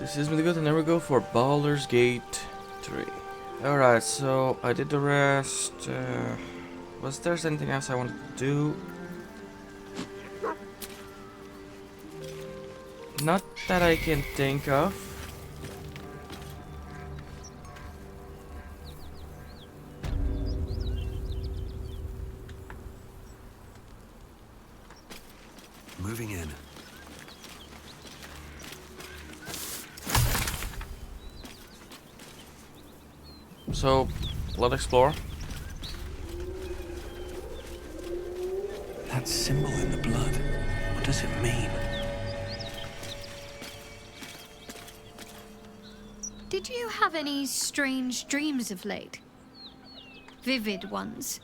This is really good, and then we go for Baldur's Gate 3. Alright, so I did the rest. Was there anything else I wanted to do? Not that I can think of. Moving in. So, let's explore. That symbol in the blood, what does it mean? Did you have any strange dreams of late? Vivid ones?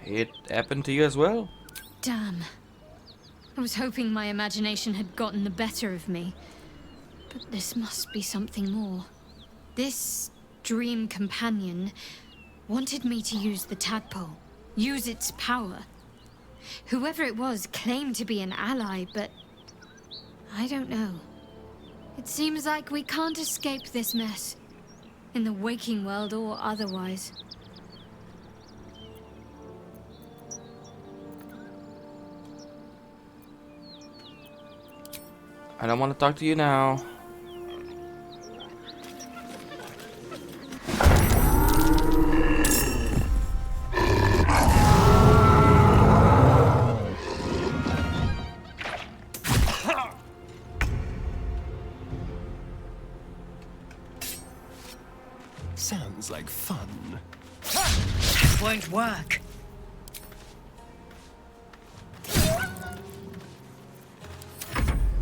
It happened to you as well? Damn. I was hoping my imagination had gotten the better of me. But this must be something more. This dream companion wanted me to use the tadpole, use its power. Whoever it was claimed to be an ally, but I don't know. It seems like we can't escape this mess, in the waking world or otherwise. I don't want to talk to you now. Sounds like fun. That won't work.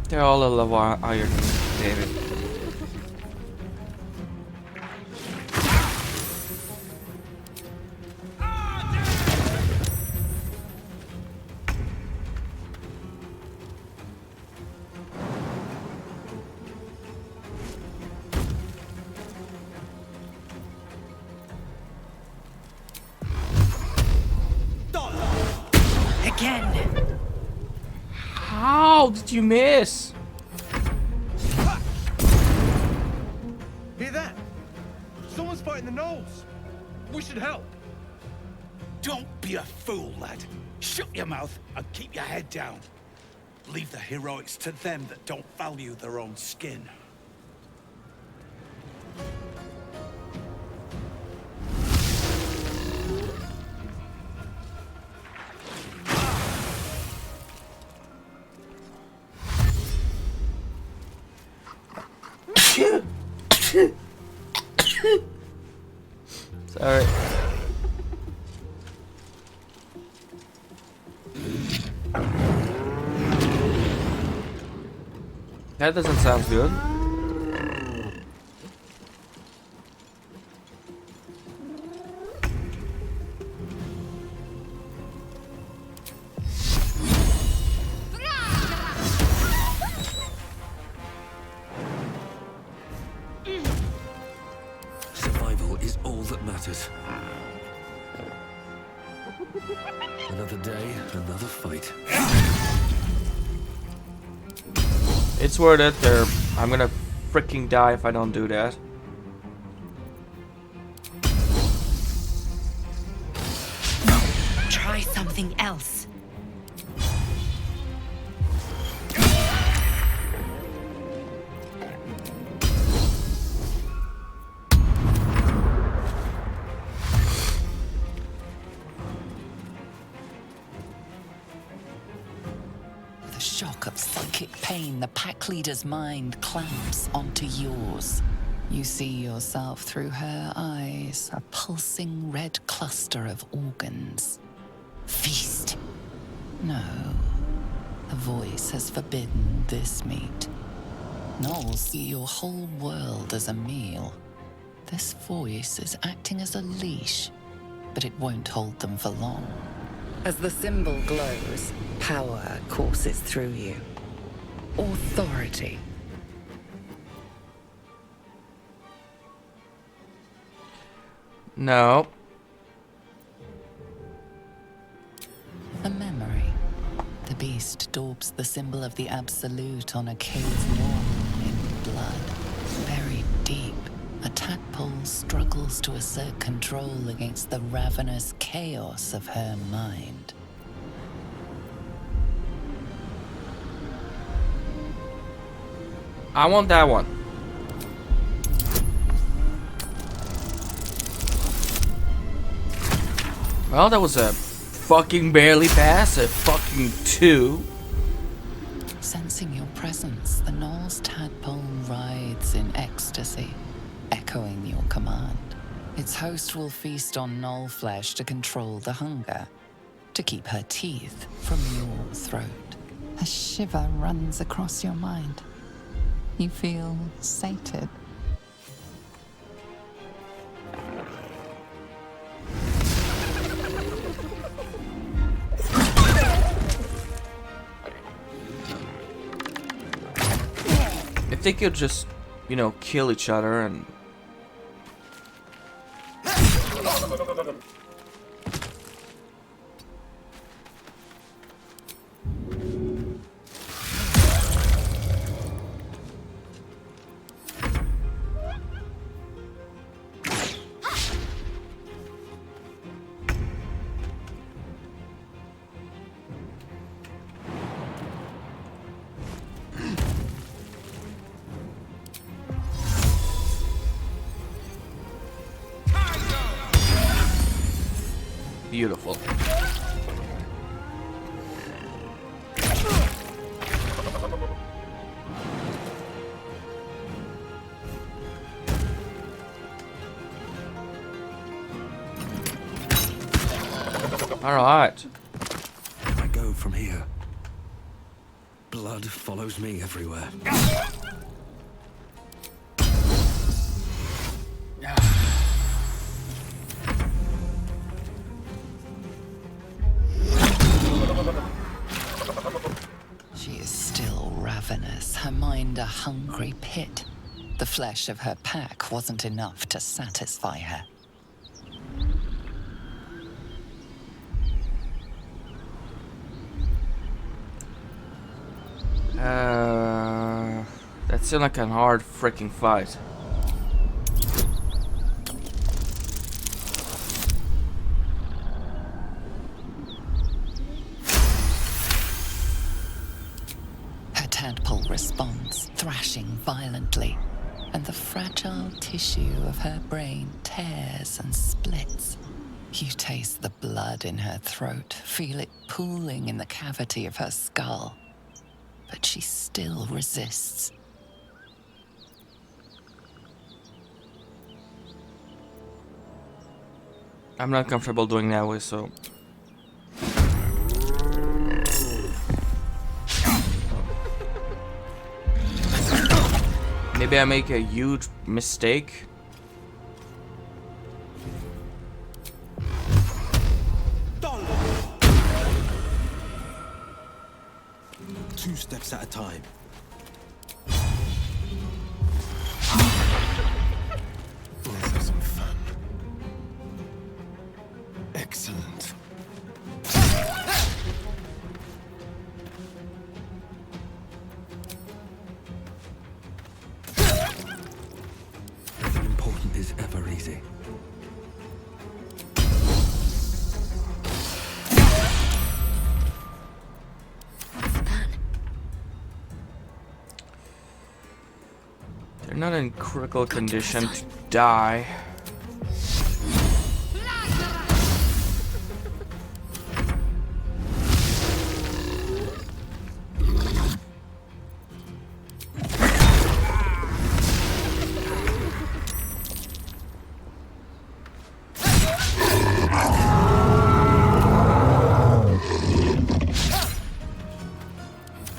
They're all a level higher than David. Again. How did you miss? Hear that? Someone's fighting the gnolls. We should help. Don't be a fool, lad. Shut your mouth and keep your head down. Leave the heroics to them that don't value their own skin. Sorry. That doesn't sound good. Survival is all that matters. Another day, another fight. It's worth it. I'm gonna freaking die if I don't do that. Try something else. The shock of psychic pain, the pack leader's mind clamps onto yours. You see yourself through her eyes, a pulsing red cluster of organs. Feast. No. The voice has forbidden this meat. Gnolls see your whole world as a meal. This voice is acting as a leash, but it won't hold them for long. As the symbol glows, power courses through you. Authority. No. A memory. The beast daubs the symbol of the Absolute on a cave wall in blood. Buried deep, a tadpole struggles to assert control against the ravenous chaos of her mind. I want that one. Well, that was a fucking barely pass, a fucking 2. Sensing your presence, the Knoll's tadpole writhes in ecstasy, echoing your command. Its host will feast on Knoll flesh to control the hunger, to keep her teeth from your throat. A shiver runs across your mind. You feel sated. If they could just, you know, kill each other and... Beautiful. All right. I go from here. Blood follows me everywhere. She is still ravenous, her mind a hungry pit. The flesh of her pack wasn't enough to satisfy her. That seemed like a hard freaking fight. Her tadpole responds, thrashing violently, and the fragile tissue of her brain tears and splits. You taste the blood in her throat, feel it pooling in the cavity of her skull. But she still resists. I'm not comfortable doing that way, so... Maybe I make a huge mistake. Two steps at a time. Let's have some fun. Excellent. Nothing important is ever easy. They're not in critical condition to die.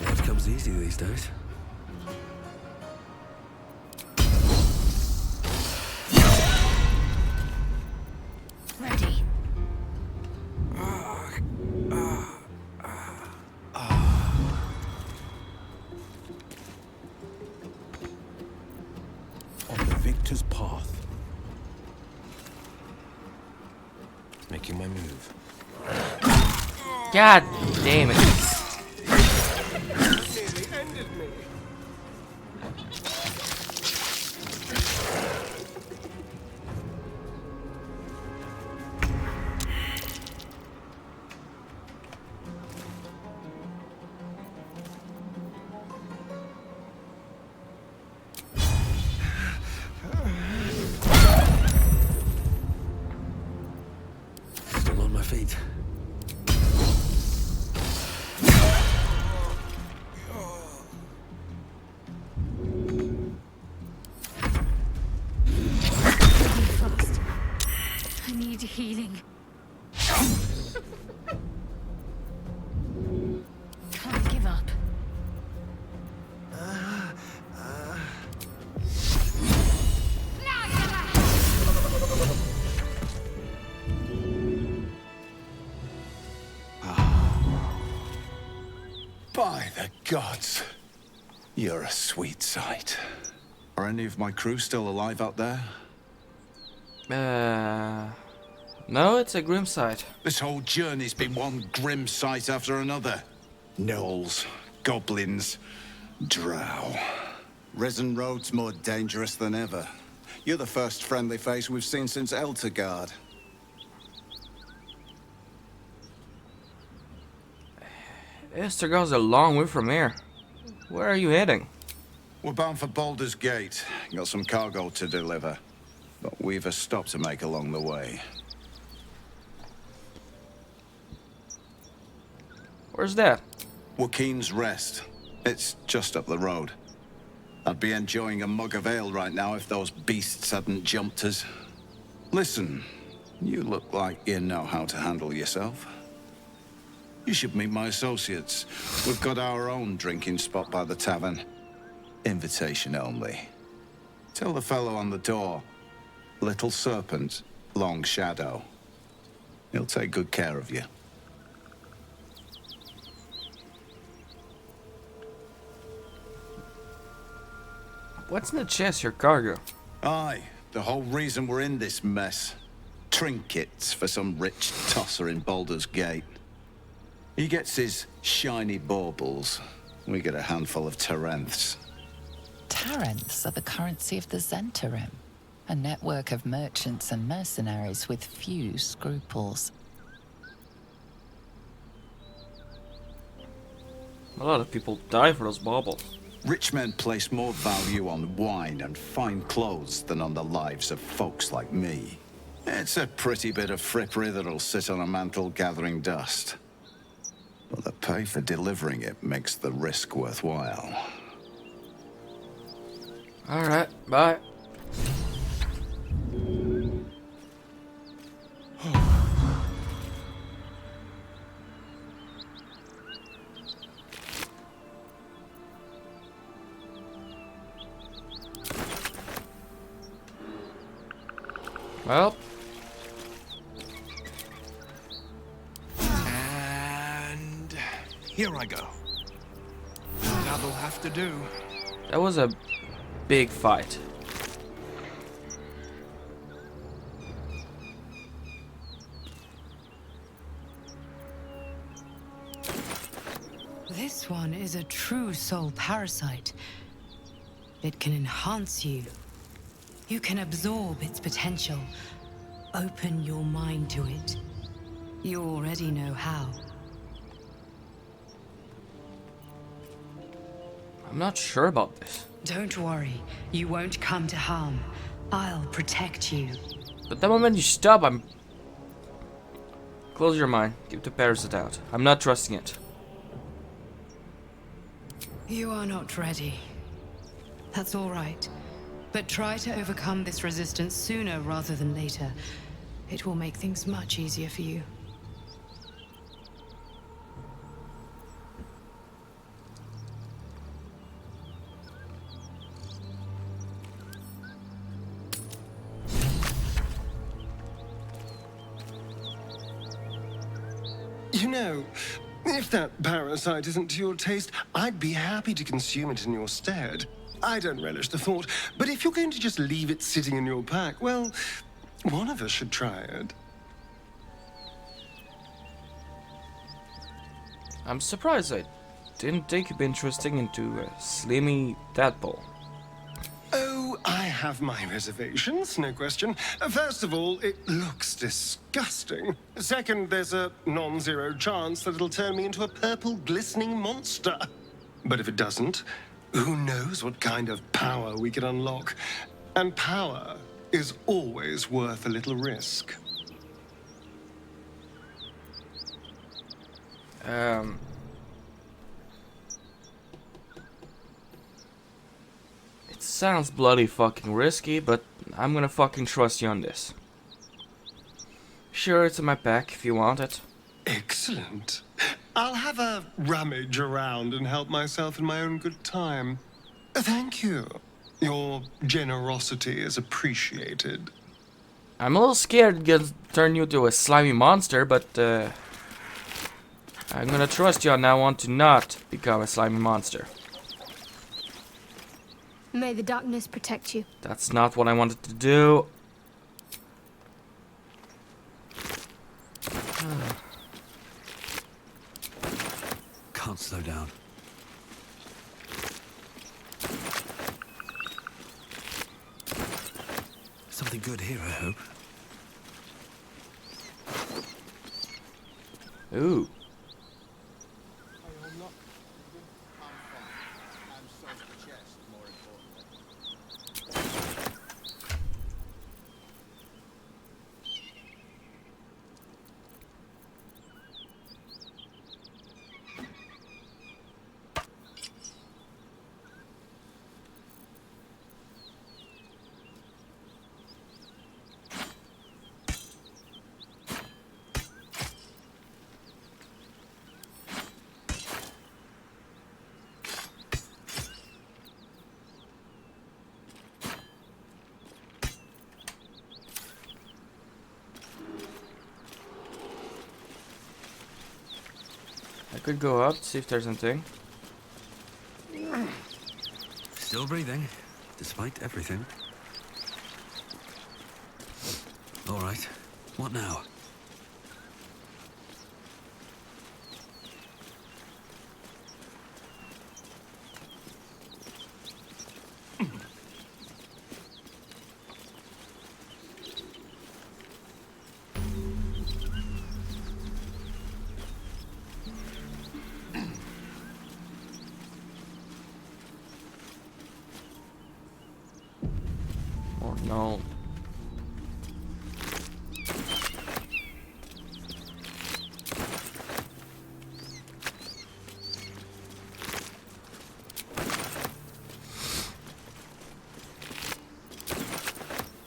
Blood comes easy these days. Ready. On the victor's path. Making my move. God damn it. needed me. Still on my feet. Fast. I need healing. Can't give up. By the gods, you're a sweet sight. Are any of my crew still alive out there? No, it's a grim sight. This whole journey's been one grim sight after another. Gnolls, goblins, drow. Risen Road's more dangerous than ever. You're the first friendly face we've seen since Eltergard. Estergard's a long way from here. Where are you heading? We're bound for Baldur's Gate. Got some cargo to deliver. But we've a stop to make along the way. Where's that? Joaquin's Rest. It's just up the road. I'd be enjoying a mug of ale right now if those beasts hadn't jumped us. Listen, you look like you know how to handle yourself. You should meet my associates. We've got our own drinking spot by the tavern. Invitation only. Tell the fellow on the door. Little Serpent, Long Shadow. He'll take good care of you. What's in the chest, your cargo? Aye, the whole reason we're in this mess. Trinkets for some rich tosser in Baldur's Gate. He gets his shiny baubles. We get a handful of Tarenths. Tarenths are the currency of the Zentarim, a network of merchants and mercenaries with few scruples. A lot of people die for those baubles. Rich men place more value on wine and fine clothes than on the lives of folks like me. It's a pretty bit of frippery that'll sit on a mantle gathering dust. But the pay for delivering it makes the risk worthwhile. Alright, bye. Well, And here I go. That'll have to do. that was a big fight. This one is a true soul parasite. It can enhance you. You can absorb its potential. Open your mind to it. You already know how. I'm not sure about this. Don't worry. You won't come to harm. I'll protect you. But the moment you stop, I'm... Close your mind. Keep the parasite out. I'm not trusting it. You are not ready. That's all right. But try to overcome this resistance sooner rather than later. It will make things much easier for you. You know, if that parasite isn't to your taste, I'd be happy to consume it in your stead. I don't relish the thought, but if you're going to just leave it sitting in your pack, well, one of us should try it. I'm surprised I didn't think you'd be interesting into a slimy tadpole. Oh, I have my reservations, no question. First of all, it looks disgusting. Second, there's a non-zero chance that it'll turn me into a purple glistening monster. But if it doesn't, who knows what kind of power we could unlock? And power is always worth a little risk. It sounds bloody fucking risky, but I'm gonna fucking trust you on this. Sure, it's in my pack if you want it. Excellent. I'll have a rummage around and help myself in my own good time. Thank you. Your generosity is appreciated. I'm a little scared it's gonna turn you into a slimy monster, but I'm gonna trust you on that one to not become a slimy monster. May the darkness protect you. That's not what I wanted to do. Can't slow down. Something good here, I hope. Ooh. I could go up, see if there's anything. Still breathing, despite everything. All right, what now? Or no.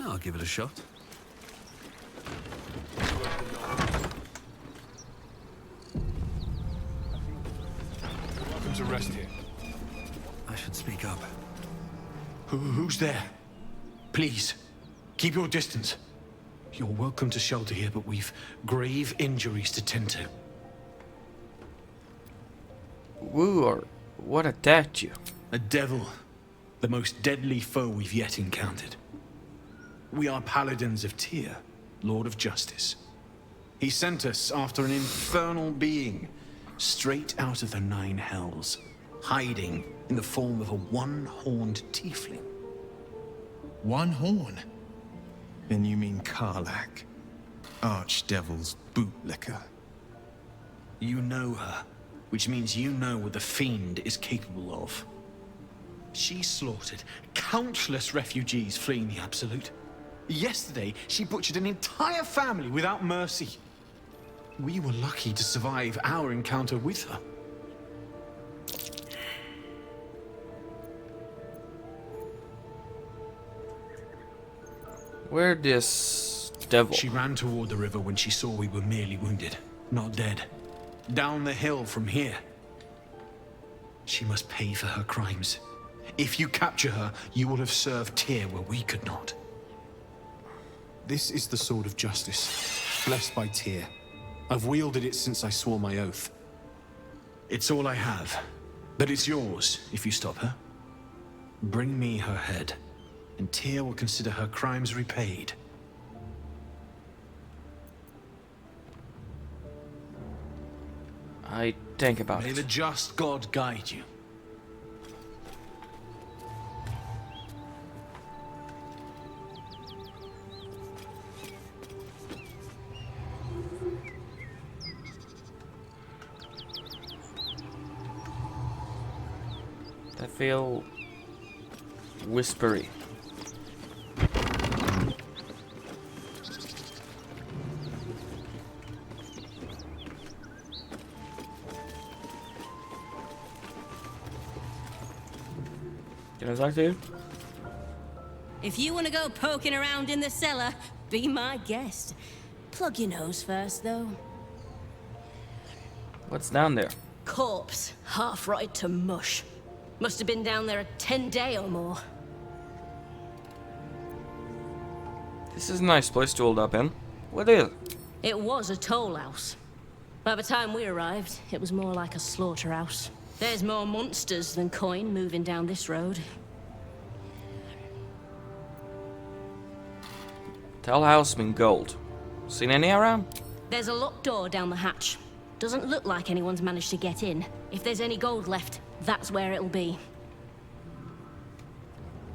I'll give it a shot. Welcome to rest here. I should speak up. Who's there? Please, keep your distance. You're welcome to shelter here, but we've grave injuries to tend to. Woo, or what attacked you? A devil. The most deadly foe we've yet encountered. We are paladins of Tyr, Lord of Justice. He sent us after an infernal being, straight out of the Nine Hells, hiding in the form of a one-horned tiefling. One horn? Then you mean Karlach, Archdevil's bootlicker. You know her, which means you know what the Fiend is capable of. She slaughtered countless refugees fleeing the Absolute. Yesterday, she butchered an entire family without mercy. We were lucky to survive our encounter with her. Where this devil? She ran toward the river when she saw we were merely wounded, not dead. Down the hill from here. She must pay for her crimes. If you capture her, you will have served Tyr where we could not. This is the sword of justice, blessed by Tyr. I've wielded it since I swore my oath. It's all I have, but it's yours if you stop her. Bring me her head, and Tyr will consider her crimes repaid. I think about May it. the just God guide you. I feel whispery. Can I talk to you? If you want to go poking around in the cellar, be my guest. Plug your nose first, though. What's down there? Corpse, half rotted to mush. Must have been down there a 10-day or more. This is a nice place to hold up in. What is it? It was a toll house. By the time we arrived, it was more like a slaughterhouse. There's more monsters than coin moving down this road. Tell Houseman gold. Seen any around? There's a locked door down the hatch. Doesn't look like anyone's managed to get in. If there's any gold left, that's where it'll be.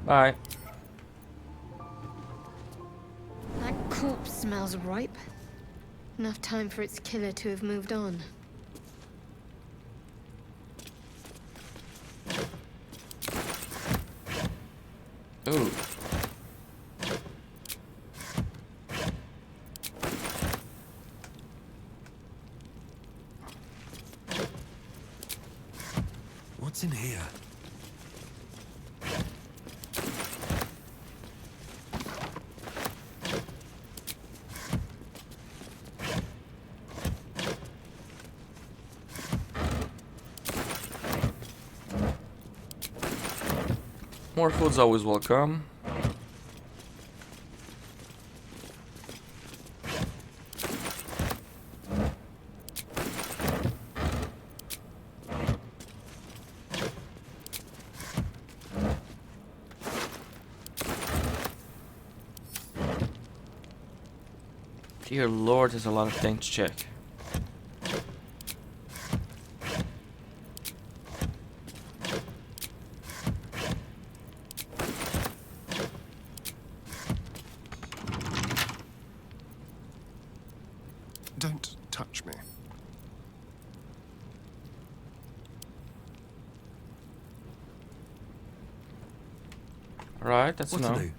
Bye. That corpse smells ripe. Enough time for its killer to have moved on. Ooh. What's in here? More food's always welcome. Dear Lord, there's a lot of things to check. Don't touch me. Alright, that's What no. to do?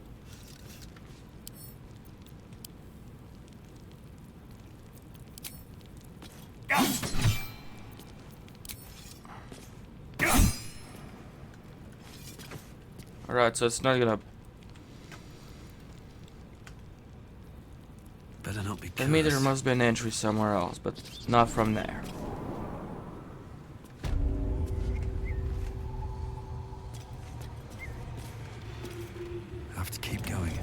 Alright, so it's not gonna. Better not be For me, there cursed. must be an entry somewhere else, but not from there. Have to keep going.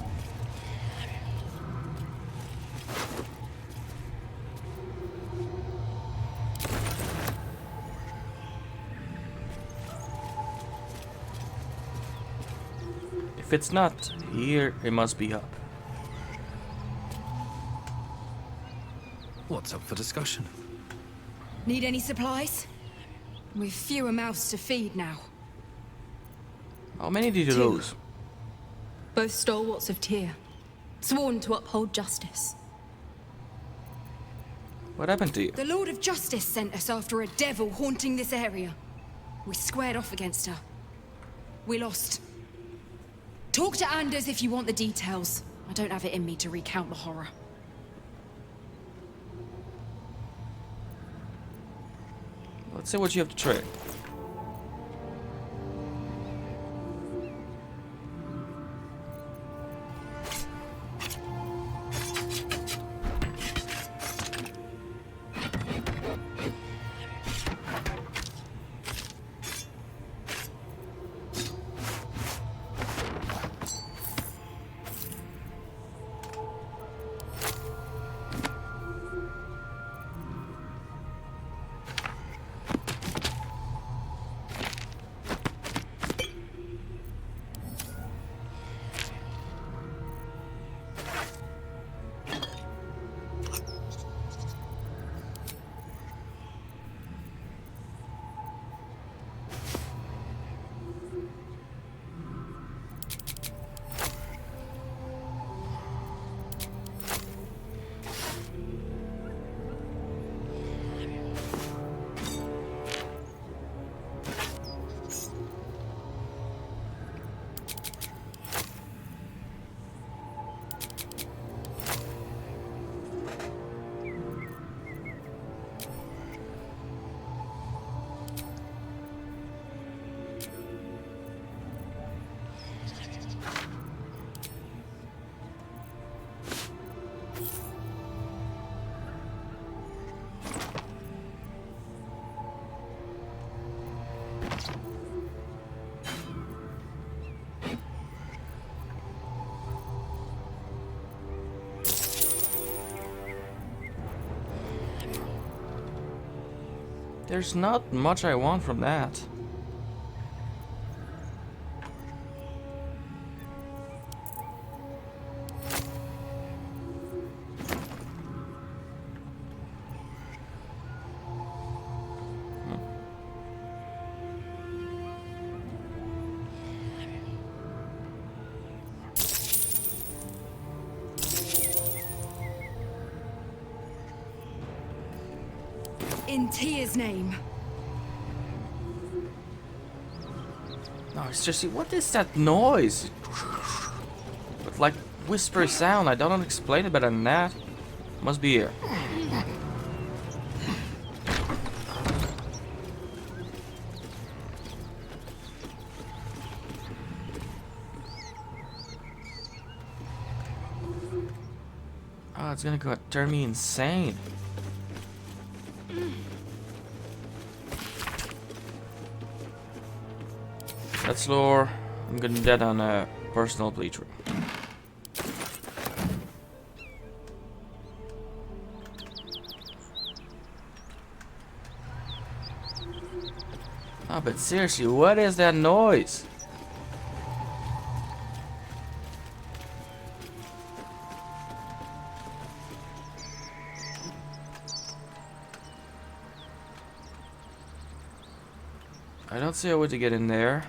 If it's not here, it must be up. What's up for discussion? Need any supplies? We've fewer mouths to feed now. How many did you Two. lose? Both stalwarts of Tyr, sworn to uphold justice. What happened to you? The Lord of Justice sent us after a devil haunting this area. We squared off against her. We lost. Talk to Anders if you want the details. I don't have it in me to recount the horror. Let's see what you have to trade. There's not much I want from that. In Tia's name. No, it's just, what is that noise? With like whispery sound, I don't explain it better than that. Must be here. Oh, it's gonna go turn me insane. That's lore. I'm gonna dead on a personal bleacher. Oh, but seriously, what is that noise? I don't see a way to get in there.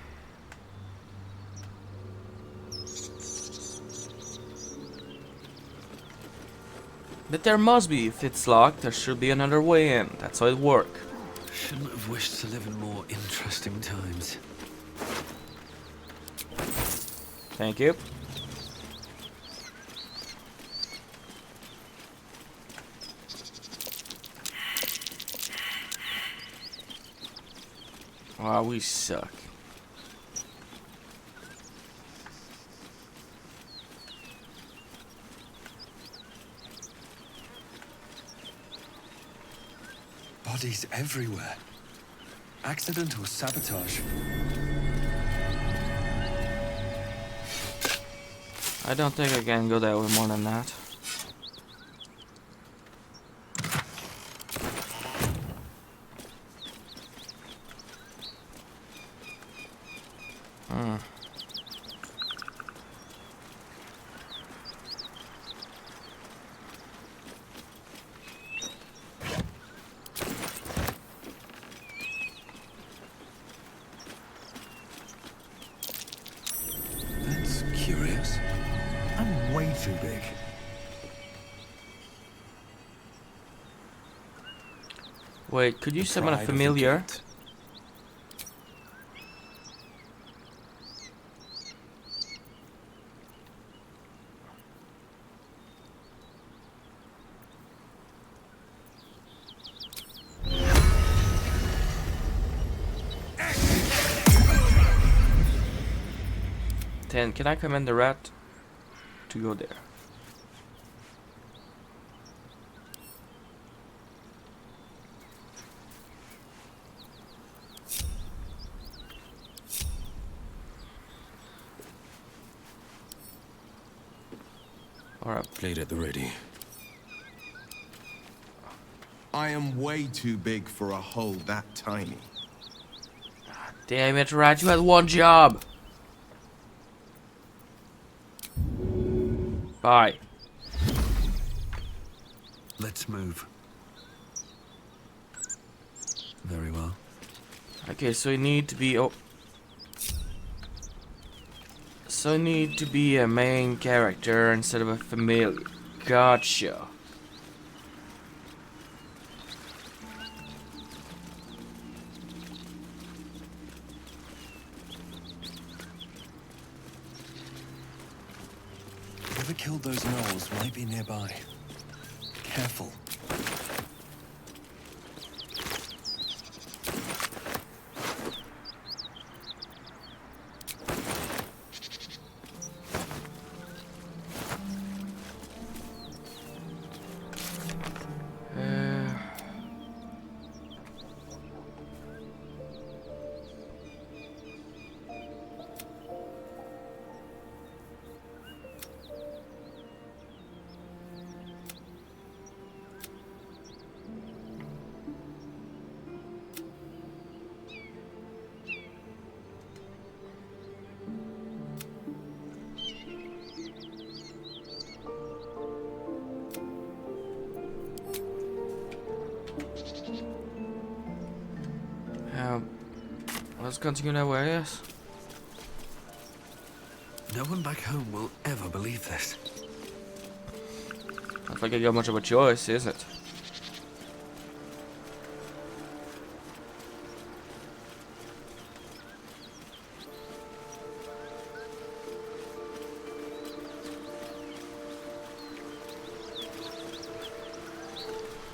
But there must be. If it's locked, there should be another way in. That's how it works. Shouldn't have wished to live in more interesting times. Thank you. Wow, we suck. Bodies everywhere. Accidental sabotage. I don't think I can go there with more than that. That's curious. I'm way too big. Wait, could you summon a Pride of the familiar? gate. Can I command the rat to go there? Alright. Blade at the ready. I am way too big for a hole that tiny. Damn it, rat, you had one job! Bye. Let's move. Very well. Okay, so you need to be... Oh. So you need to be a main character instead of a familiar. Gotcha. Whoever killed those gnolls might be nearby. Careful. Let's continue that way, yes. No one back home will ever believe this. Not like I got much of a choice, is it?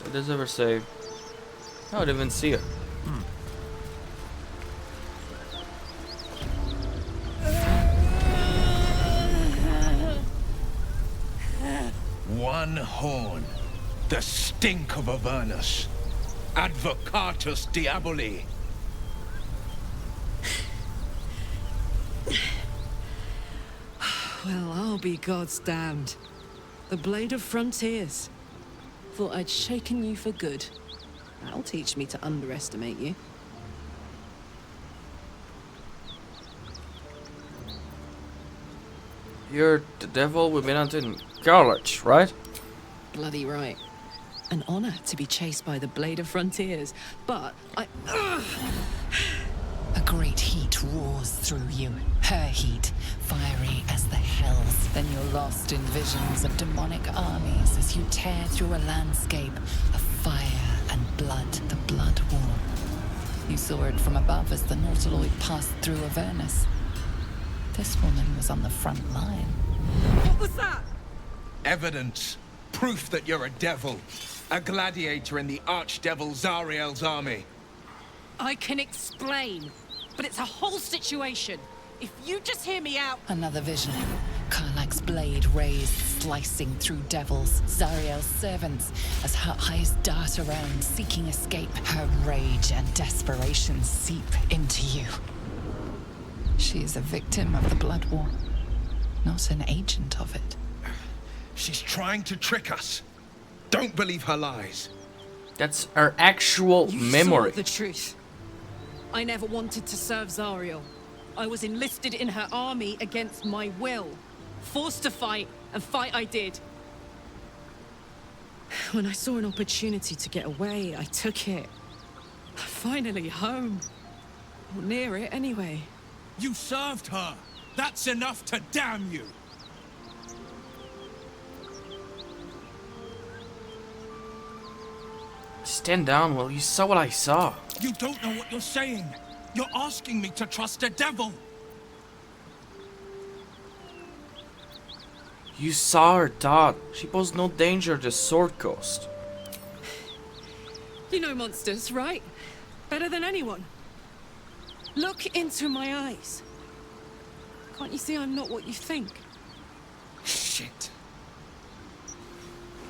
Did this ever say? Oh, I didn't even see it. One horn, the stink of Avernus, advocatus diaboli. Well, I'll be God's damned. The Blade of Frontiers. Thought I'd shaken you for good. That'll teach me to underestimate you. You're the devil we've been hunting in college, right? Bloody right. An honor to be chased by the Blade of Frontiers, but I... A great heat roars through you. Her heat, fiery as the hells. Then you're lost in visions of demonic armies as you tear through a landscape of fire and blood, the Blood War. You saw it from above as the Nautiloid passed through Avernus. This woman was on the front line. What was that? Evidence. Proof that you're a devil. A gladiator in the archdevil Zariel's army. I can explain, but it's a whole situation. If you just hear me out... Another vision. Karlach's blade raised, slicing through devils, Zariel's servants, as her eyes dart around, seeking escape. Her rage and desperation seep into you. She is a victim of the Blood War, not an agent of it. She's trying to trick us. Don't believe her lies. That's our actual memory. Saw the truth. I never wanted to serve Zariel. I was enlisted in her army against my will. Forced to fight, and fight I did. When I saw an opportunity to get away, I took it. Finally home. Or near it, anyway. You served her. That's enough to damn you. Stand down, Will. You saw what I saw. You don't know what you're saying. You're asking me to trust a devil. You saw her, Todd. She posed no danger to Sword Coast. You know monsters, right? Better than anyone. Look into my eyes. Can't you see I'm not what you think? Shit.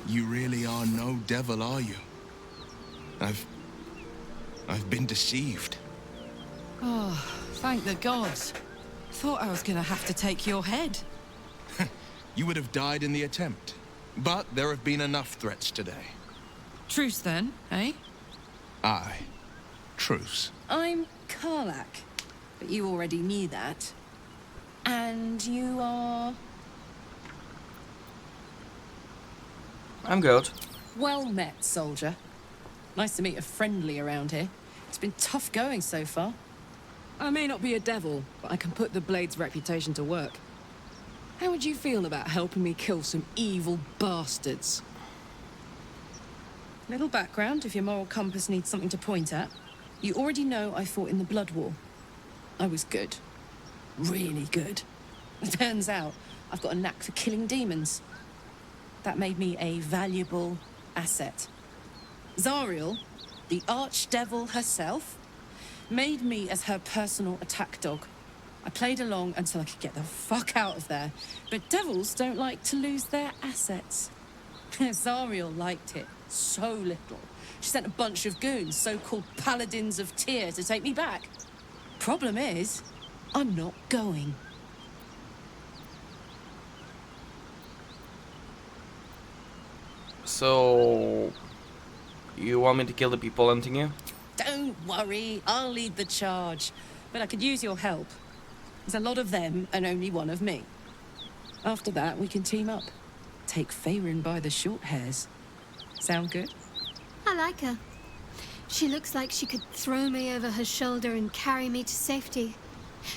You really are no devil, are you? I've been deceived. Oh, thank the gods. Thought I was gonna have to take your head. You would have died in the attempt. But there have been enough threats today. Truce then, eh? Aye. Truce. I'm Karlach, but you already knew that. And you are... I'm good. Well met, soldier. Nice to meet a friendly around here. It's been tough going so far. I may not be a devil, but I can put the Blade's reputation to work. How would you feel about helping me kill some evil bastards? Little background, if your moral compass needs something to point at. You already know I fought in the Blood War. I was good. Really good. It turns out I've got a knack for killing demons. That made me a valuable asset. Zariel, the archdevil herself, made me as her personal attack dog. I played along until I could get the fuck out of there. But devils don't like to lose their assets. Zariel liked it so little. She sent a bunch of goons, so-called paladins of Tyr, to take me back. Problem is, I'm not going. So... you want me to kill the people hunting you? Don't worry, I'll lead the charge. But I could use your help. There's a lot of them and only one of me. After that, we can team up. Take Faerun by the short hairs. Sound good? I like her. She looks like she could throw me over her shoulder and carry me to safety,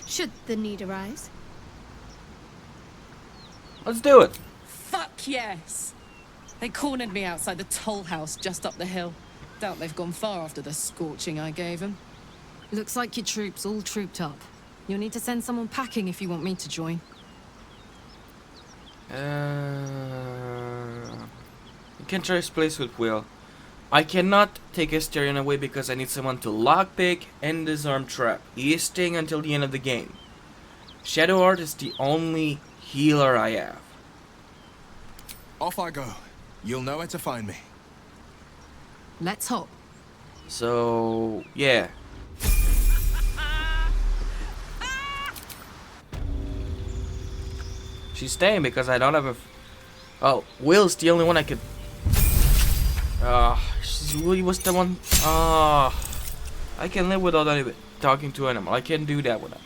should the need arise. Let's do it. Fuck yes! They cornered me outside the toll house just up the hill. Doubt they've gone far after the scorching I gave them. Looks like your troops all trooped up. You'll need to send someone packing if you want me to join. You can try his place with Will. I cannot take Asterion away because I need someone to lockpick and disarm Trap. He is staying until the end of the game. Shadow Art is the only healer I have. Off I go. You'll know where to find me. Let's hop. So, yeah. She's staying because I don't have a... Oh, Will's the only one I could... Willie was the one... I can live without any talking to an animal. I can do that without.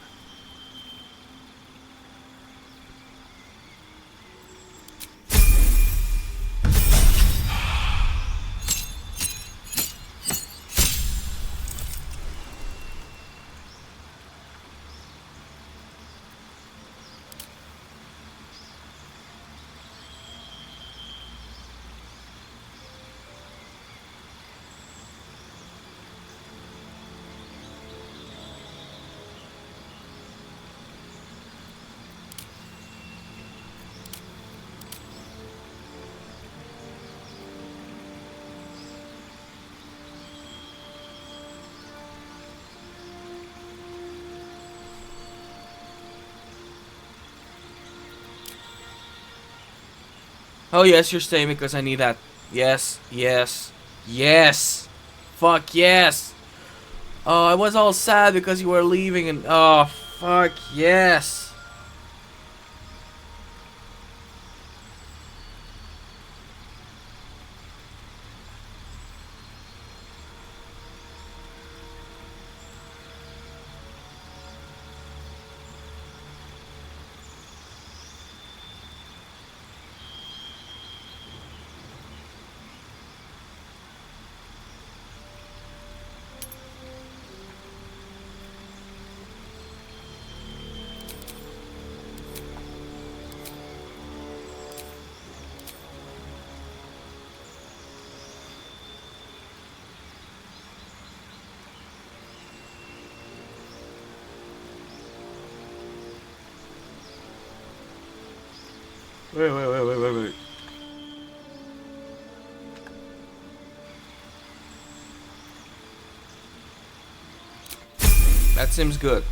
Oh yes, you're staying because I need that. Yes, yes, yes. Fuck yes. Oh, I was all sad because you were leaving and... Oh, fuck yes. Wait. That seems good.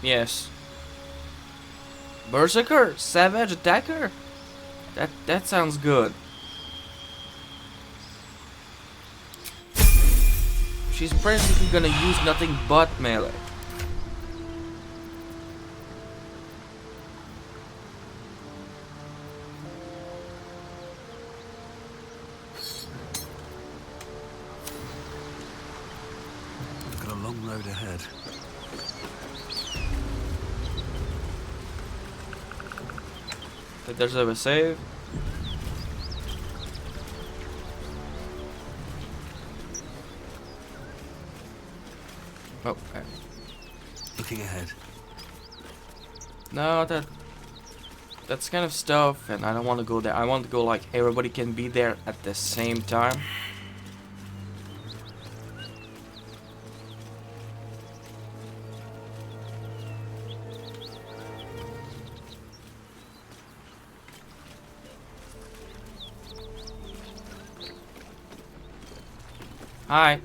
Yes. Berserker? Savage attacker? That sounds good. She's basically gonna use nothing but melee. Got a long road ahead. There's a save. Oh, okay. Looking ahead. No, that's kind of stuff, and I don't want to go there. I want to go like everybody can be there at the same time. Hi.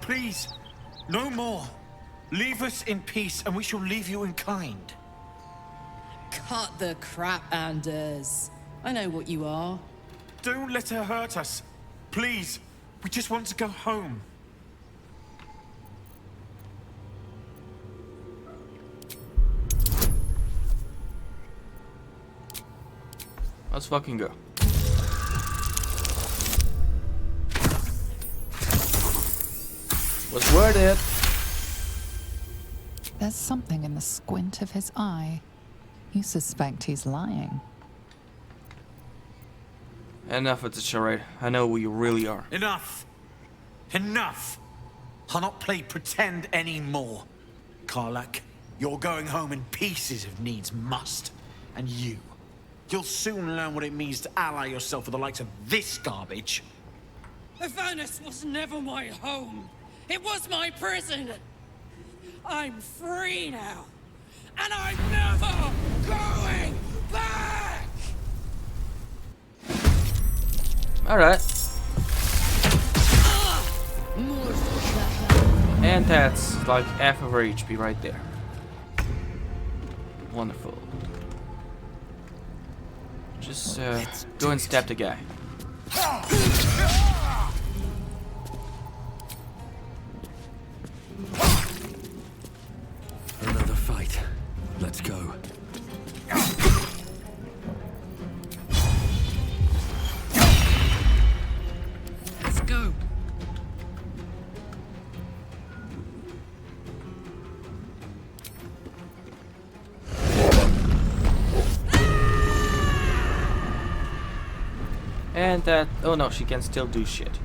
Please, no more. Leave us in peace and we shall leave you in kind. Cut the crap, Anders. I know what you are. Don't let her hurt us. Please, we just want to go home. Let's fucking go. Was worth it. There's something in the squint of his eye. You suspect he's lying. Enough with the charade. I know who you really are. Enough! Enough! I'll not play pretend anymore. Karlak, you're going home in pieces if needs must. And you'll soon learn what it means to ally yourself with the likes of this garbage. Avernus was never my home. It was my prison. I'm free now. And I'm never going back! Alright. And that's like half of our HP right there. Wonderful. Just go and stab the guy. Another fight. Let's go. Let's go. And that... Oh no, she can still do shit.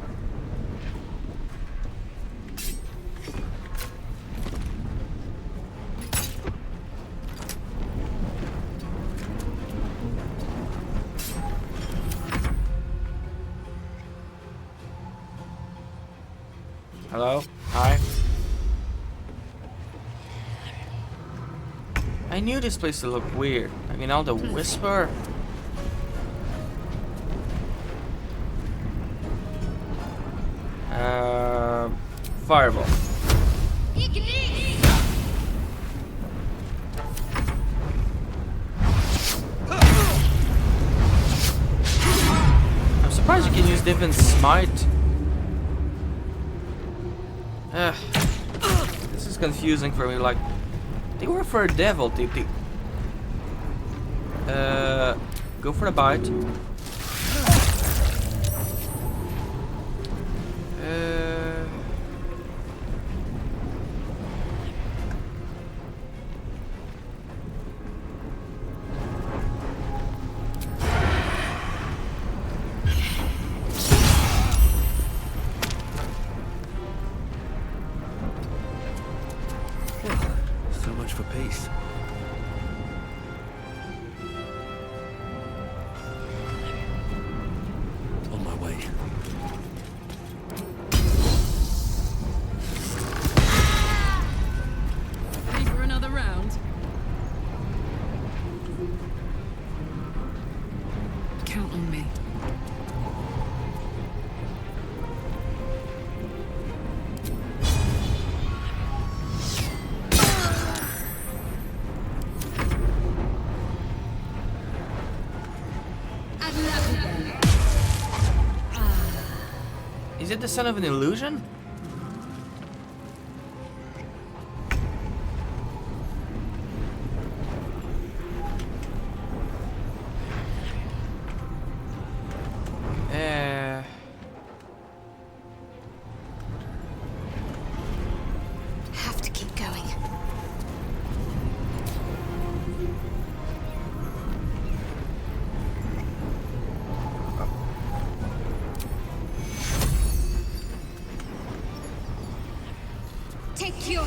Hello? Hi? I knew this place would look weird. I mean, all the whisper. Fireball. I'm surprised you can use Divine Smite. This is confusing for me. Like, they were for a devil. Go for the bite. So much for peace. On my way. Ready for another round? Count on me. Is it the son of an illusion? Have to keep going. Take your...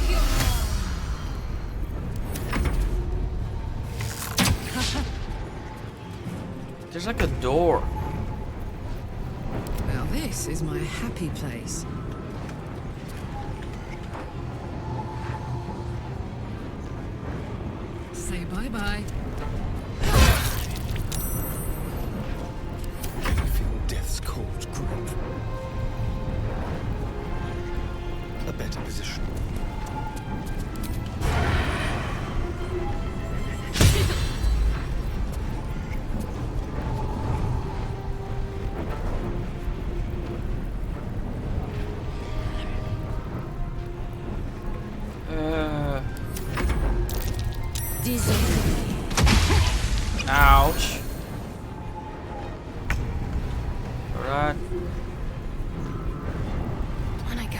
There's like a door. Now this is my happy place. Say bye-bye. I feel death's cold grip. A better position. Alright. On I go.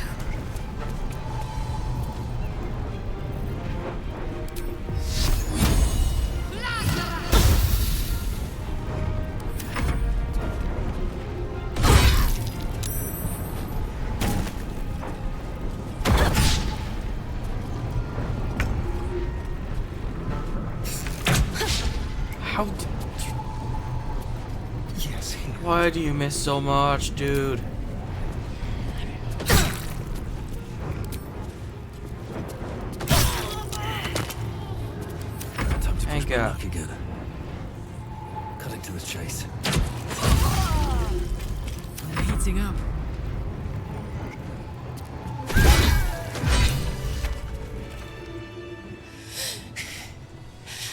How did you... Yes, here. Why do you miss so much, dude? Time to Thank push my God. luck again. Cutting to the chase. They're heating up.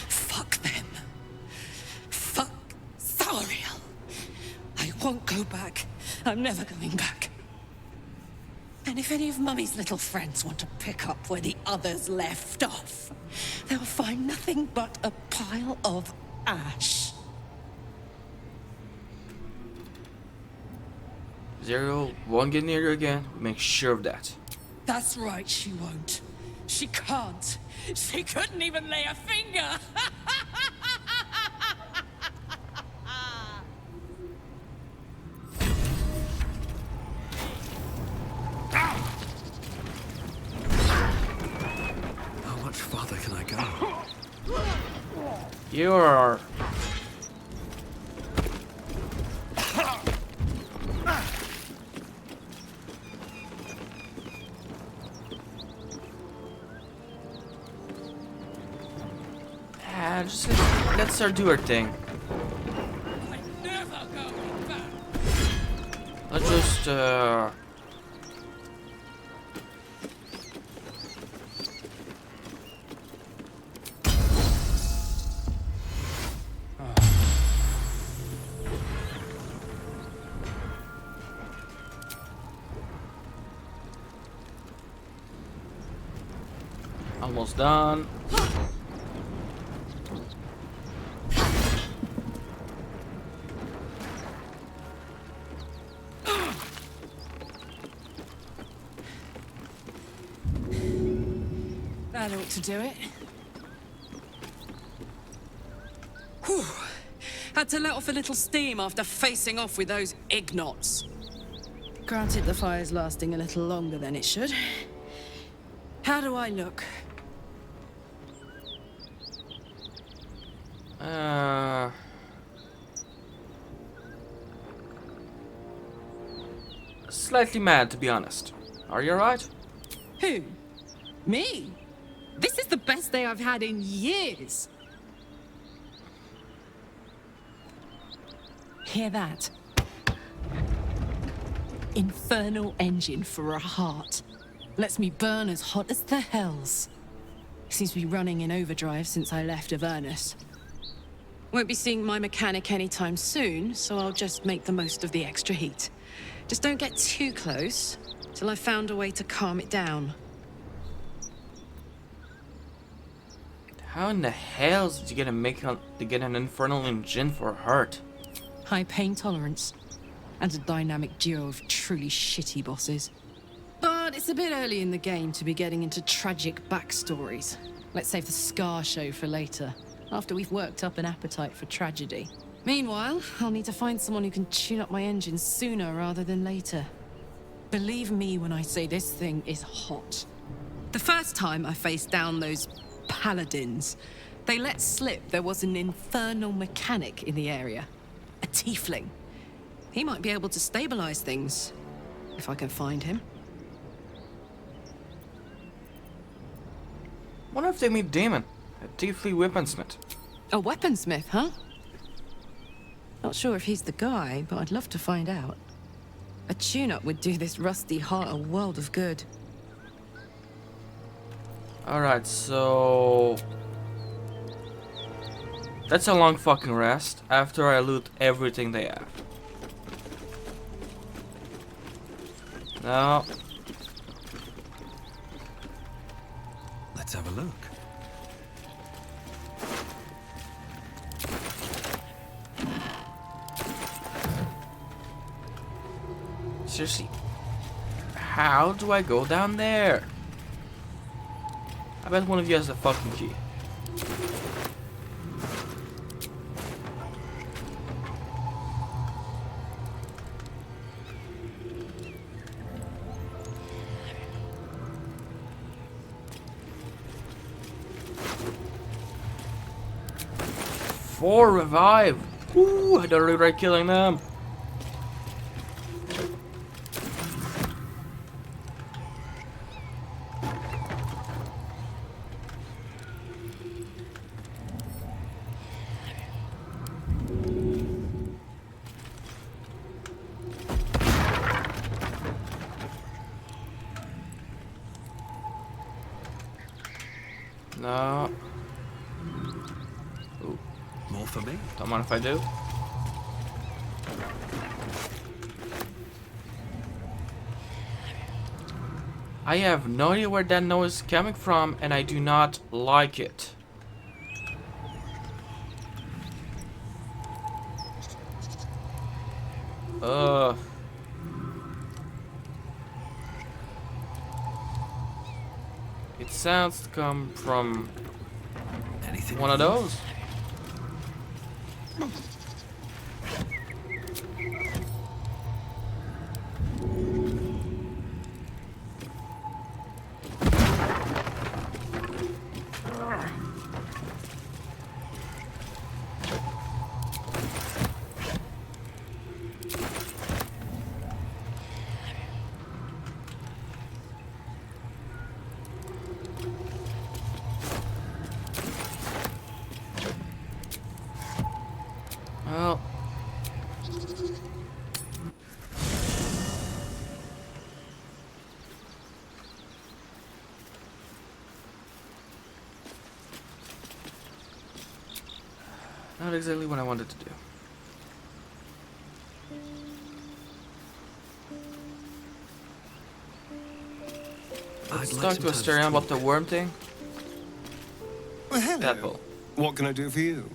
Fuck them. Fuck Zariel. I won't go back. I'm never going back. And if any of Mummy's little friends want to pick up where the others left off, they'll find nothing but a pile of ash. Zero won't get near you again. Make sure of that. That's right, she won't. She can't. She couldn't even lay a finger. How much farther can I go? You're... just let's her do her thing. I'm never going back. Let's just almost done. That ought to do it. Whew. Had to let off a little steam after facing off with those ignots. Granted, the fire's lasting a little longer than it should. How do I look? Slightly mad, to be honest. Are you alright? Who? Me? This is the best day I've had in years. Hear that? Infernal engine for a heart. Lets me burn as hot as the hells. Seems to be running in overdrive since I left Avernus. Won't be seeing my mechanic anytime soon, so I'll just make the most of the extra heat. Just don't get too close, till I've found a way to calm it down. How in the hell did you get an infernal engine for a heart? High pain tolerance, and a dynamic duo of truly shitty bosses. But it's a bit early in the game to be getting into tragic backstories. Let's save the Scar show for later, after we've worked up an appetite for tragedy. Meanwhile, I'll need to find someone who can tune up my engine sooner rather than later. Believe me when I say this thing is hot. The first time I faced down those paladins, they let slip there was an infernal mechanic in the area. A tiefling. He might be able to stabilize things, if I can find him. Wonder if they meet Damon, a tiefling weaponsmith. A weaponsmith, huh? Not sure if he's the guy, but I'd love to find out. A tune-up would do this rusty heart a world of good. Alright, so... that's a long fucking rest after I loot everything they have. Now... let's have a look. Seriously. How do I go down there? I bet one of you has the fucking key. Four revive! Ooh, I don't regret killing them. No. Ooh. More for me? Don't mind if I do. I have no idea where that noise is coming from, and I do not like it. It sounds to come from Anything one of those. Well, not exactly what I wanted to do. Let's talk to Asterion about the worm thing. Well, hello. Tadpole. What can I do for you?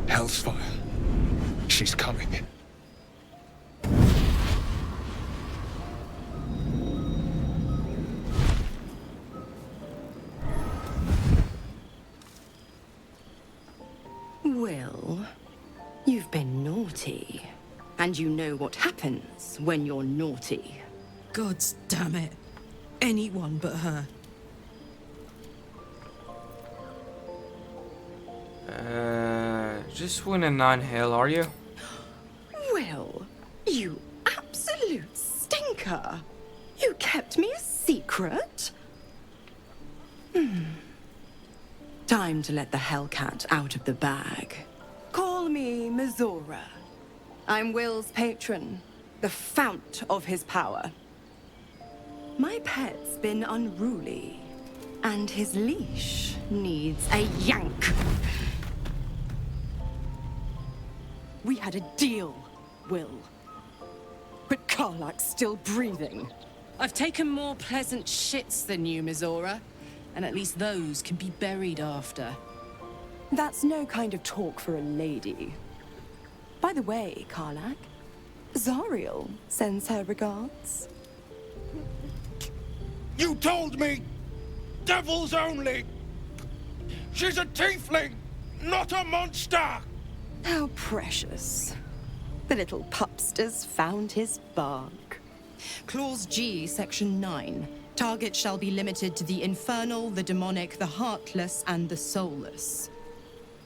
Hellsfire. She's coming. Well, you've been naughty. And you know what happens when you're naughty. Gods damn it. Anyone but her. Just win a 9 hill, are you? Well, you absolute stinker. You kept me a secret? Time to let the Hellcat out of the bag. Call me Mizora. I'm Will's patron, the fount of his power. My pet's been unruly, and his leash needs a yank. We had a deal, Will. But Karlak's still breathing. I've taken more pleasant shits than you, Mizora. And at least those can be buried after. That's no kind of talk for a lady. By the way, Karlak, Zariel sends her regards. You told me! Devils only! She's a tiefling, not a monster! How precious. The little pupster's found his bark. Clause G, Section 9. Target shall be limited to the infernal, the demonic, the heartless, and the soulless.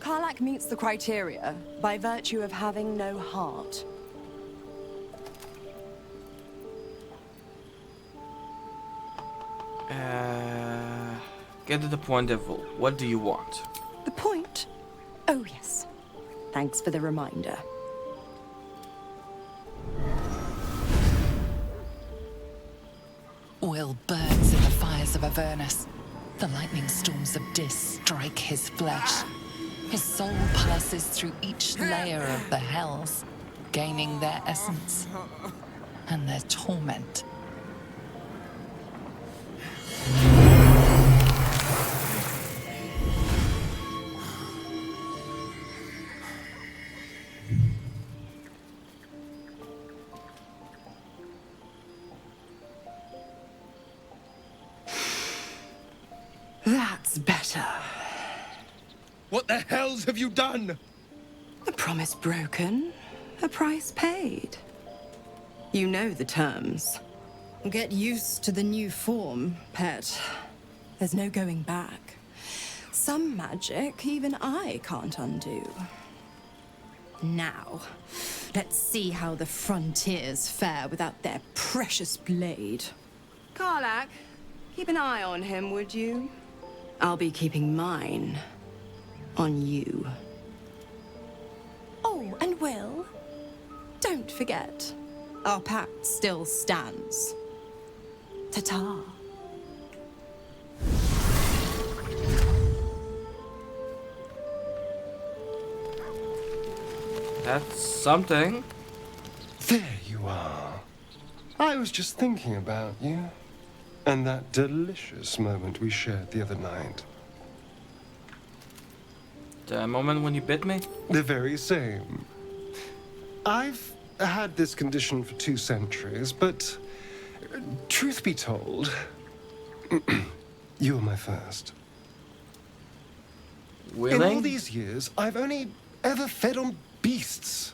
Karlak meets the criteria by virtue of having no heart. Get to the point, Devil. What do you want? The point? Oh, yes. Thanks for the reminder. Will burns in the fires of Avernus. The lightning storms of Dis strike his flesh. His soul passes through each layer of the hells, gaining their essence and their torment. That's better. What the hells have you done? A promise broken, a price paid. You know the terms. Get used to the new form, pet. There's no going back. Some magic even I can't undo. Now, let's see how the frontiers fare without their precious blade. Karlach, keep an eye on him, would you? I'll be keeping mine on you. Oh, and Will, don't forget, our pact still stands. Ta-ta. That's something. There you are. I was just thinking about you. And that delicious moment we shared the other night. The moment when you bit me? The very same. I've had this condition for 2 centuries, but truth be told, you were my first. Willing? In all these years, I've only ever fed on beasts.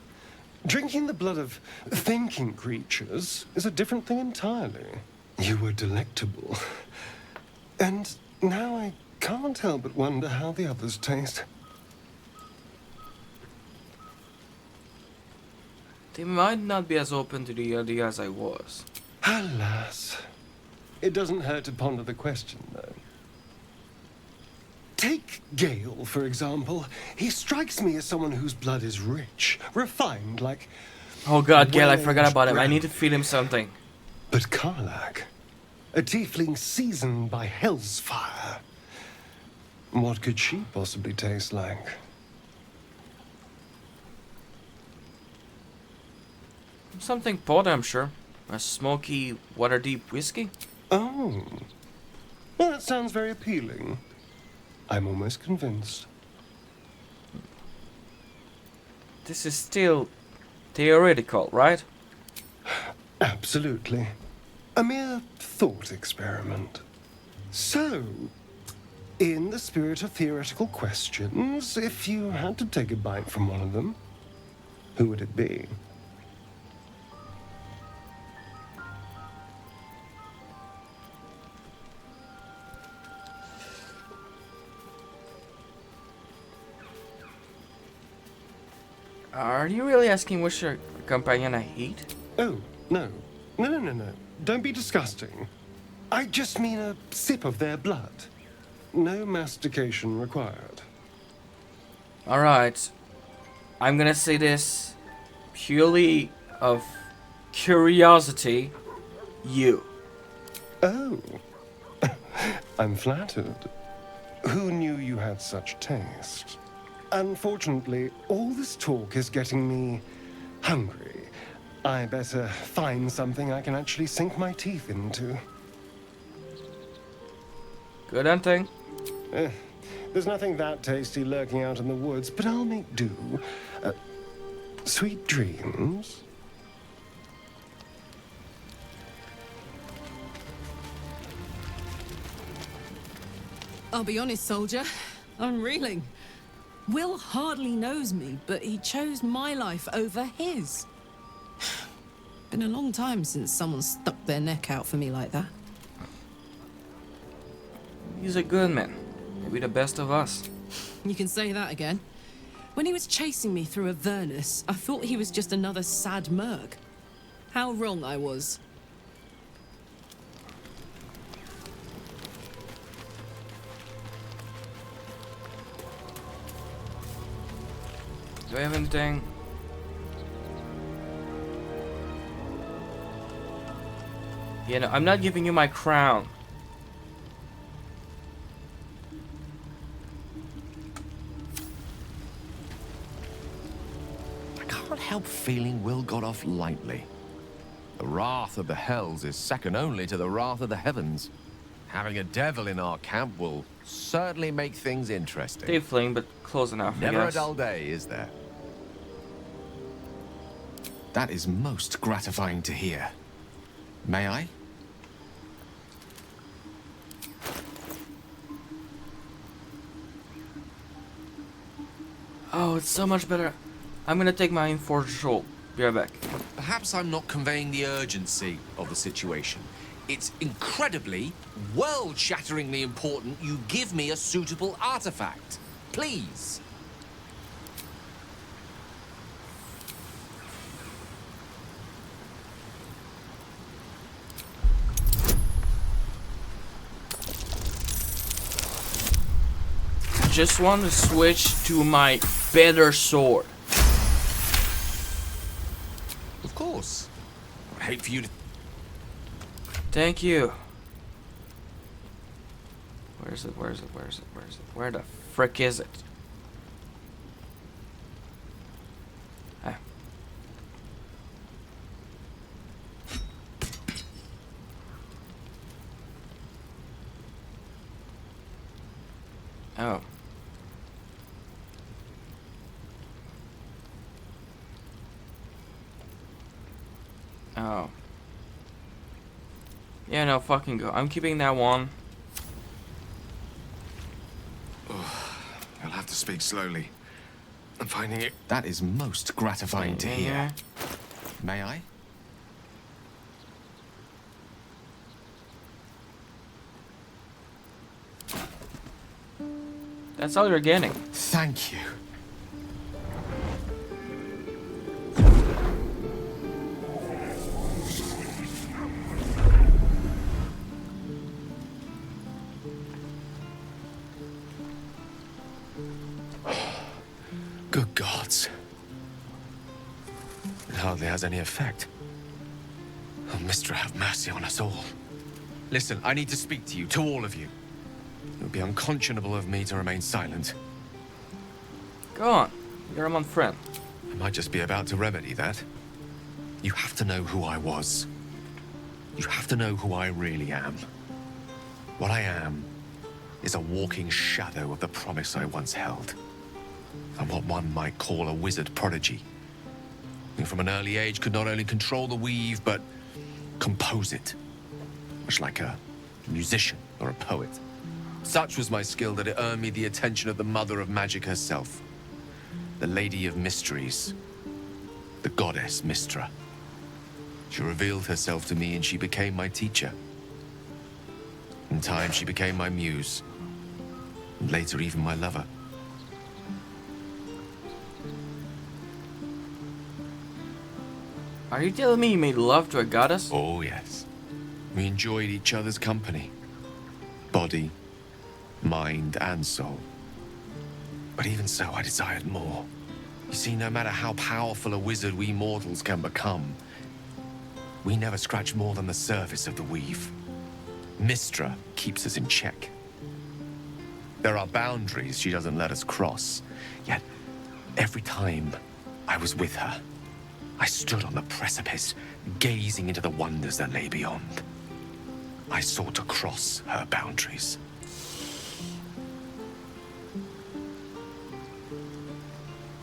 Drinking the blood of thinking creatures is a different thing entirely. You were delectable. And now I can't help but wonder how the others taste. They might not be as open to the idea as I was. Alas. It doesn't hurt to ponder the question, though. Take Gale, for example. He strikes me as someone whose blood is rich, refined, like... Oh god, Gale, I forgot about him. I brown. need to feed him something. But Karlach, a tiefling seasoned by hell's fire. What could she possibly taste like? Something pot, I'm sure. A smoky, water-deep whiskey? Oh. Well, that sounds very appealing. I'm almost convinced. This is still theoretical, right? Absolutely. A mere thought experiment. So, in the spirit of theoretical questions, if you had to take a bite from one of them, who would it be? Are you really asking which companion I hate? Oh, no. No. Don't be disgusting. I just mean a sip of their blood. No mastication required. Alright. I'm gonna say this purely of curiosity. You. Oh. I'm flattered. Who knew you had such taste? Unfortunately, all this talk is getting me hungry. I better find something I can actually sink my teeth into. Good hunting. There's nothing that tasty lurking out in the woods, but I'll make do. Sweet dreams. I'll be honest, soldier. I'm reeling. Will hardly knows me, but he chose my life over his. Been a long time since someone stuck their neck out for me like that. He's a good man. Maybe the best of us. You can say that again. When he was chasing me through Avernus, I thought he was just another sad merc. How wrong I was. Do I have anything? You know, I'm not giving you my crown. can't help feeling Will got off lightly. The wrath of the hells is second only to the wrath of the heavens. Having a devil in our camp will certainly make things interesting. Tiefling, but close enough, Never I a guess. dull day, is there? That is most gratifying to hear. May I? Oh, it's so much better. I'm gonna take my enforced roll. Be right back. Perhaps I'm not conveying the urgency of the situation. It's incredibly, world-shatteringly important you give me a suitable artifact. Please. I just want to switch to my better sword. Of course. I'd hate for you to... Thank you. Where is it? Where is it? Where is it? Where is it? Where the frick is it? Ah. Oh. Oh. Yeah, no, fucking go. I'm keeping that one. I'll have to speak slowly. I'm finding it... That is most gratifying to hear. May I? That's all you're getting. Thank you. Good gods. It hardly has any effect. Oh, Mystra, have mercy on us all. Listen, I need to speak to you, to all of you. It would be unconscionable of me to remain silent. Go on. You're a month friend. I might just be about to remedy that. You have to know who I was. You have to know who I really am. What I am is a walking shadow of the promise I once held. I'm what one might call a wizard prodigy, who from an early age could not only control the weave, but compose it, much like a musician or a poet. Such was my skill that it earned me the attention of the mother of magic herself, the Lady of Mysteries, the goddess Mystra. She revealed herself to me and she became my teacher. In time, she became my muse, and later even my lover. Are you telling me you made love to a goddess? Oh, yes. We enjoyed each other's company. Body, mind, and soul. But even so, I desired more. You see, no matter how powerful a wizard we mortals can become, we never scratch more than the surface of the weave. Mystra keeps us in check. There are boundaries she doesn't let us cross. Yet, every time I was with her, I stood on the precipice, gazing into the wonders that lay beyond. I sought to cross her boundaries.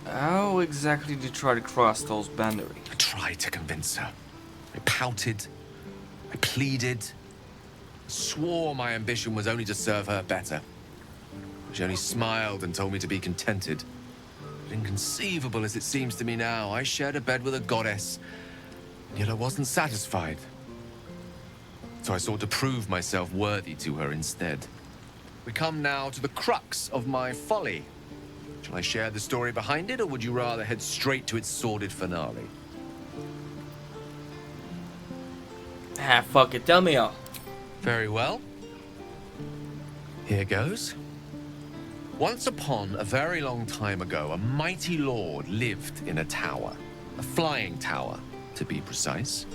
How exactly did you try to cross those boundaries? I tried to convince her. I pouted. I pleaded. Swore my ambition was only to serve her better. She only smiled and told me to be contented. But inconceivable as it seems to me now, I shared a bed with a goddess, and yet I wasn't satisfied. So I sought to prove myself worthy to her instead. We come now to the crux of my folly. Shall I share the story behind it, or would you rather head straight to its sordid finale? Ah, fuck it. Tell me all. Very well. Here goes. Once upon a very long time ago, a mighty lord lived in a tower. A flying tower, to be precise.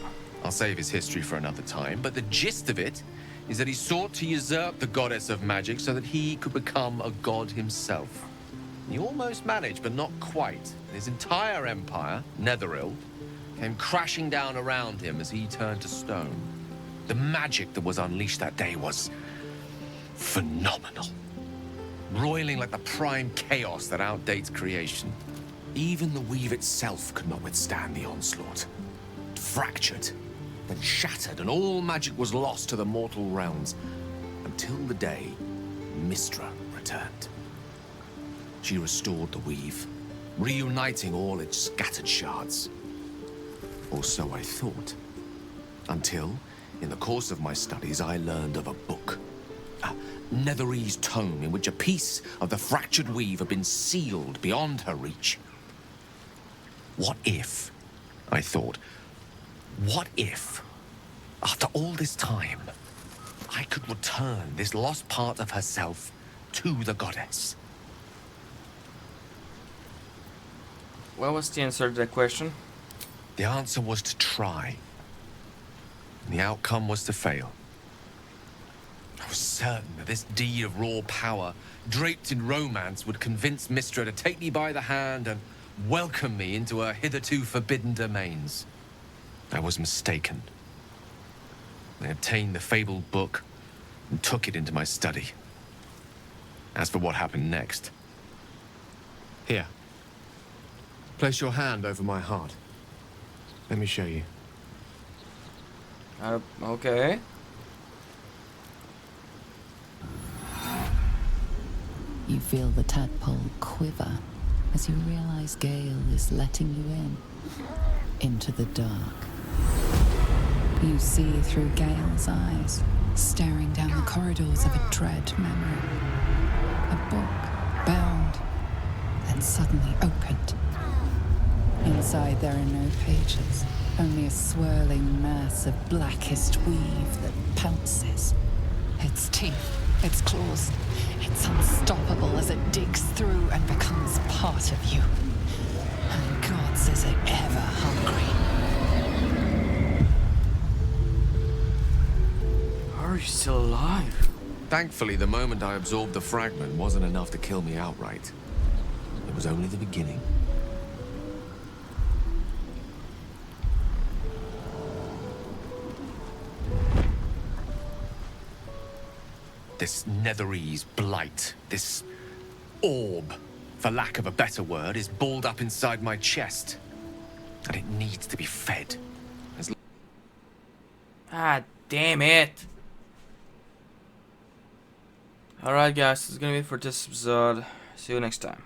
I'll save his history for another time, but the gist of it is that he sought to usurp the goddess of magic so that he could become a god himself. He almost managed, but not quite. His entire empire, Netheril, came crashing down around him as he turned to stone. The magic that was unleashed that day was phenomenal. Roiling like the prime chaos that outdates creation. Even the weave itself could not withstand the onslaught. It fractured, then shattered, and all magic was lost to the mortal realms. Until the day Mystra returned. She restored the weave, reuniting all its scattered shards. Or so I thought. Until, in the course of my studies, I learned of a book. A Netherese tome in which a piece of the fractured weave had been sealed beyond her reach. What if, I thought, what if, after all this time, I could return this lost part of herself to the goddess? What was the answer to that question? The answer was to try. And the outcome was to fail. I was certain that this deed of raw power, draped in romance, would convince Mystra to take me by the hand and welcome me into her hitherto forbidden domains. I was mistaken. I obtained the fabled book and took it into my study. As for what happened next... Here. Place your hand over my heart. Let me show you. Okay. You feel the tadpole quiver as you realize Gale is letting you in, into the dark. You see through Gale's eyes, staring down the corridors of a dread memory. A book, bound, then suddenly opened. Inside there are no pages, only a swirling mass of blackest weave that pounces. Its teeth, its claws, it's unstoppable as it digs through and becomes part of you. And gods, is it ever hungry. Are you still alive? Thankfully, the moment I absorbed the fragment wasn't enough to kill me outright. It was only the beginning. This Netherese blight, this orb, for lack of a better word, is balled up inside my chest. And it needs to be fed. Ah, damn it. Alright guys, that's gonna be it for this episode. See you next time.